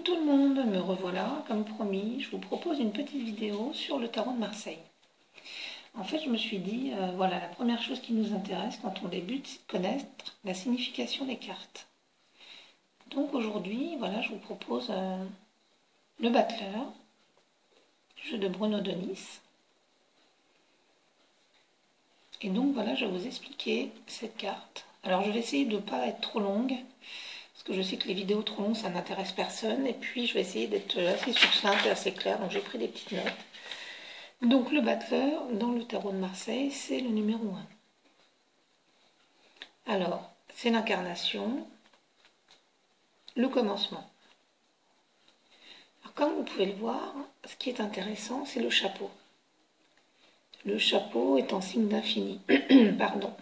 tout le monde, me revoilà, comme promis, je vous propose une petite vidéo sur le tarot de Marseille. En fait, je me suis dit, voilà, la première chose qui nous intéresse quand on débute, c'est de connaître la signification des cartes. Donc aujourd'hui, voilà, je vous propose le battleur, jeu de Bruno Denis. Et donc voilà, je vais vous expliquer cette carte. Alors je vais essayer de ne pas être trop longue, parce que je sais que les vidéos trop longues, ça n'intéresse personne. Et puis je vais essayer d'être assez succincte et assez claire, donc j'ai pris des petites notes. Donc le battleur, dans le tarot de Marseille, c'est le numéro 1. Alors, c'est l'incarnation, le commencement. Alors, comme vous pouvez le voir, ce qui est intéressant, c'est le chapeau. Le chapeau est en signe d'infini. Pardon.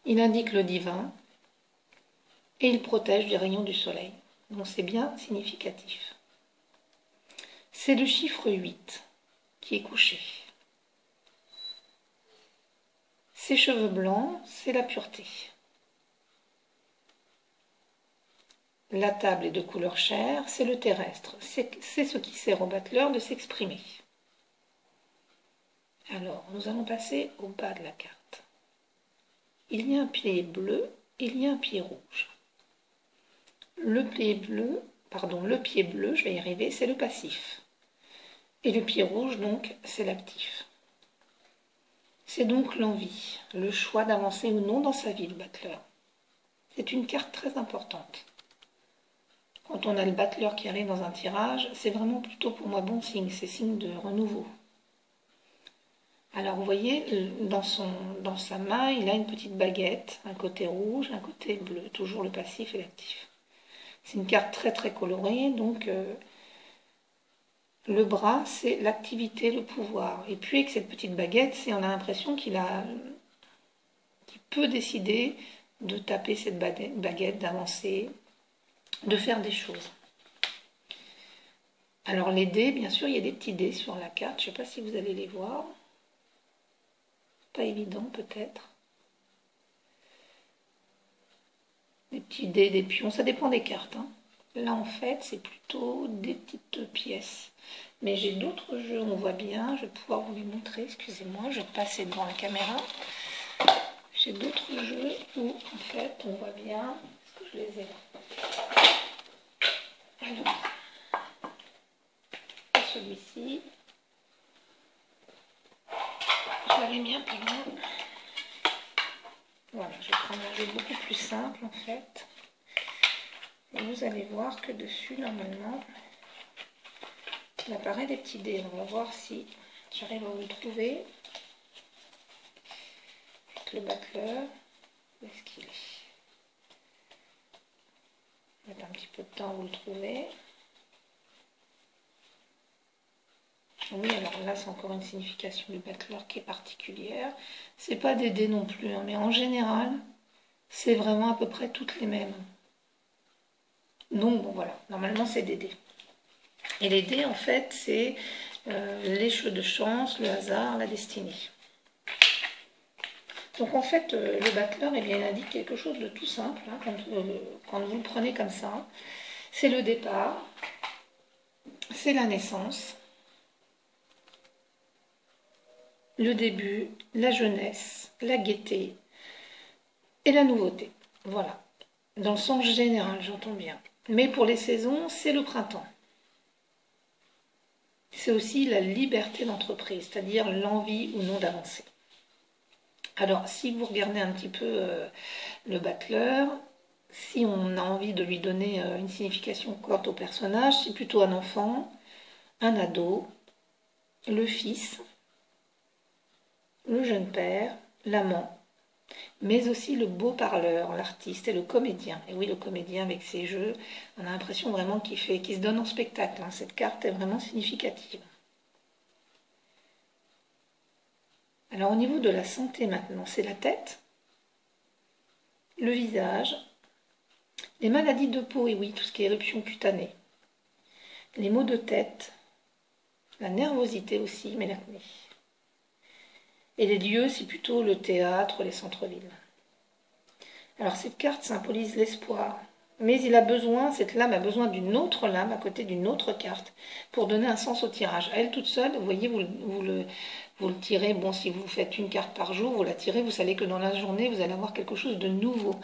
Il indique le divin et il protège du rayon du soleil. Donc c'est bien significatif. C'est le chiffre 8 qui est couché. Ses cheveux blancs, c'est la pureté. La table est de couleur chair, c'est le terrestre. C'est ce qui sert au battleur de s'exprimer. Alors, nous allons passer au bas de la carte. Il y a un pied bleu, il y a un pied rouge. Le pied bleu, je vais y arriver, c'est le passif. Et le pied rouge, donc, c'est l'actif. C'est donc l'envie, le choix d'avancer ou non dans sa vie, le battleur. C'est une carte très importante. Quand on a le battleur qui arrive dans un tirage, c'est vraiment plutôt pour moi bon signe, c'est signe de renouveau. Alors vous voyez, dans sa main, il a une petite baguette, un côté rouge, un côté bleu, toujours le passif et l'actif. C'est une carte très très colorée, donc le bras, c'est l'activité, le pouvoir. Et puis avec cette petite baguette, on a l'impression qu'il peut décider de taper cette baguette, d'avancer, de faire des choses. Alors les dés, bien sûr, il y a des petits dés sur la carte, je ne sais pas si vous allez les voir. Pas évident peut-être. Des petits dés, des pions, ça dépend des cartes. Hein. Là en fait, c'est plutôt des petites pièces. Mais j'ai d'autres jeux, on voit bien, je vais pouvoir vous les montrer, excusez-moi, je vais passer devant la caméra. J'ai d'autres jeux où en fait on voit bien, est-ce que je les ai là? Alors, celui-ci, je l'avais mis un peu loin. Voilà, je vais prendre un jeu beaucoup plus simple en fait. Et vous allez voir que dessus, normalement, il apparaît des petits dés. On va voir si j'arrive à vous le trouver. Avec le battleur, où est-ce qu'il est? Je vais mettre un petit peu de temps à vous le trouver. Oui, alors là, c'est encore une signification du battleur qui est particulière. C'est pas des dés non plus, hein, mais en général, c'est vraiment à peu près toutes les mêmes. Donc, bon, voilà, normalement, c'est des dés. Et les dés, en fait, c'est les jeux de chance, le hasard, la destinée. Donc, en fait, le battleur, eh bien, il indique quelque chose de tout simple, hein, quand vous le prenez comme ça. C'est le départ, c'est la naissance, le début, la jeunesse, la gaieté et la nouveauté. Voilà, dans le sens général, j'entends bien. Mais pour les saisons, c'est le printemps. C'est aussi la liberté d'entreprise, c'est-à-dire l'envie ou non d'avancer. Alors, si vous regardez un petit peu le battleur, si on a envie de lui donner une signification courte au personnage, c'est plutôt un enfant, un ado, le fils, le jeune père, l'amant, mais aussi le beau parleur, l'artiste et le comédien. Et oui, le comédien avec ses jeux, on a l'impression vraiment qu'il se donne en spectacle. Hein. Cette carte est vraiment significative. Alors au niveau de la santé maintenant, c'est la tête, le visage, les maladies de peau, et oui, tout ce qui est éruption cutanée, les maux de tête, la nervosité aussi, mais l'acné. Et les lieux, c'est plutôt le théâtre, les centres-villes. Alors cette carte symbolise l'espoir, Mais il a besoin, cette lame a besoin d'une autre lame à côté d'une autre carte pour donner un sens au tirage. Elle toute seule, vous voyez, vous le tirez, bon, si vous faites une carte par jour, vous la tirez, vous savez que dans la journée, vous allez avoir quelque chose de nouveau.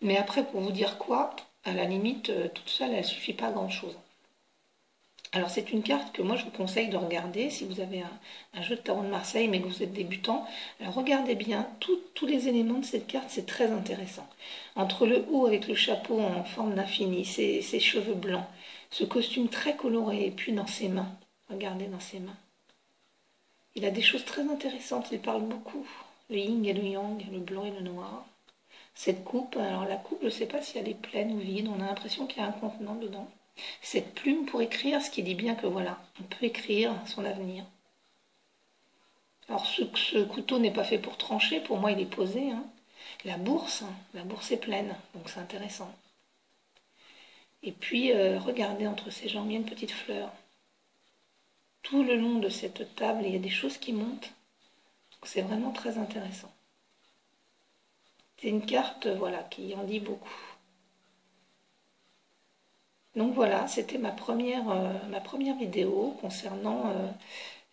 Mais après, pour vous dire quoi, à la limite, toute seule, elle ne suffit pas à grand-chose. Alors c'est une carte que moi je vous conseille de regarder si vous avez un jeu de tarot de Marseille mais que vous êtes débutant. Alors regardez bien tous les éléments de cette carte, c'est très intéressant. Entre le haut avec le chapeau en forme d'infini, ses cheveux blancs, ce costume très coloré et puis dans ses mains, regardez dans ses mains. Il a des choses très intéressantes, il parle beaucoup. Le yin et le yang, le blanc et le noir. Cette coupe, alors la coupe je ne sais pas si elle est pleine ou vide, on a l'impression qu'il y a un contenant dedans. Cette plume pour écrire, ce qui dit bien que voilà, on peut écrire son avenir. Alors ce couteau n'est pas fait pour trancher, pour moi il est posé. Hein. La bourse est pleine, donc c'est intéressant. Et puis regardez entre ses jambes, il y a une petite fleur. Tout le long de cette table, il y a des choses qui montent. C'est vraiment très intéressant. C'est une carte voilà, qui en dit beaucoup. Donc voilà, c'était ma première vidéo concernant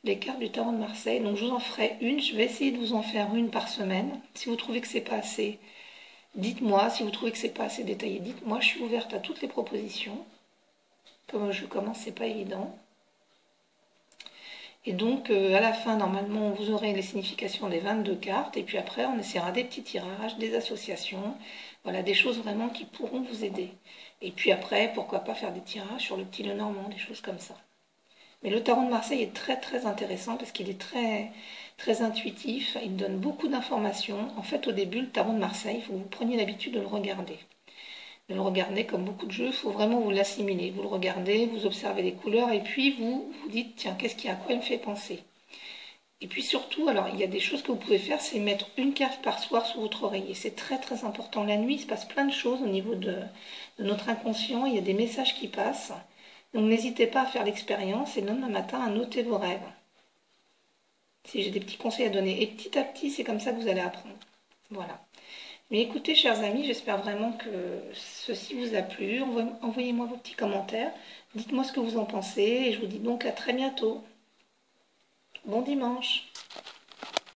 les cartes du tarot de Marseille. Donc je vous en ferai une, je vais essayer de vous en faire une par semaine. Si vous trouvez que c'est pas assez, dites-moi. Si vous trouvez que c'est pas assez détaillé, dites-moi. Je suis ouverte à toutes les propositions. Comme je commence, c'est pas évident. Et donc à la fin, normalement, vous aurez les significations des 22 cartes. Et puis après, on essaiera des petits tirages, des associations. Voilà, des choses vraiment qui pourront vous aider. Et puis après, pourquoi pas faire des tirages sur le petit Lenormand, des choses comme ça. Mais le tarot de Marseille est très très intéressant parce qu'il est très, très intuitif, il donne beaucoup d'informations. En fait, au début, le tarot de Marseille, il faut que vous preniez l'habitude de le regarder. De le regarder comme beaucoup de jeux, il faut vraiment vous l'assimiler. Vous le regardez, vous observez les couleurs et puis vous vous dites, tiens, qu'est-ce qu'il y a, à quoi il me fait penser? Et puis surtout, alors il y a des choses que vous pouvez faire, c'est mettre une carte par soir sous votre oreiller. C'est très très important. La nuit, il se passe plein de choses au niveau de notre inconscient, il y a des messages qui passent. Donc n'hésitez pas à faire l'expérience et le lendemain matin à noter vos rêves. Si j'ai des petits conseils à donner. Et petit à petit, c'est comme ça que vous allez apprendre. Voilà. Mais écoutez, chers amis, j'espère vraiment que ceci vous a plu. Envoyez-moi vos petits commentaires. Dites-moi ce que vous en pensez. Et je vous dis donc à très bientôt. Bon dimanche.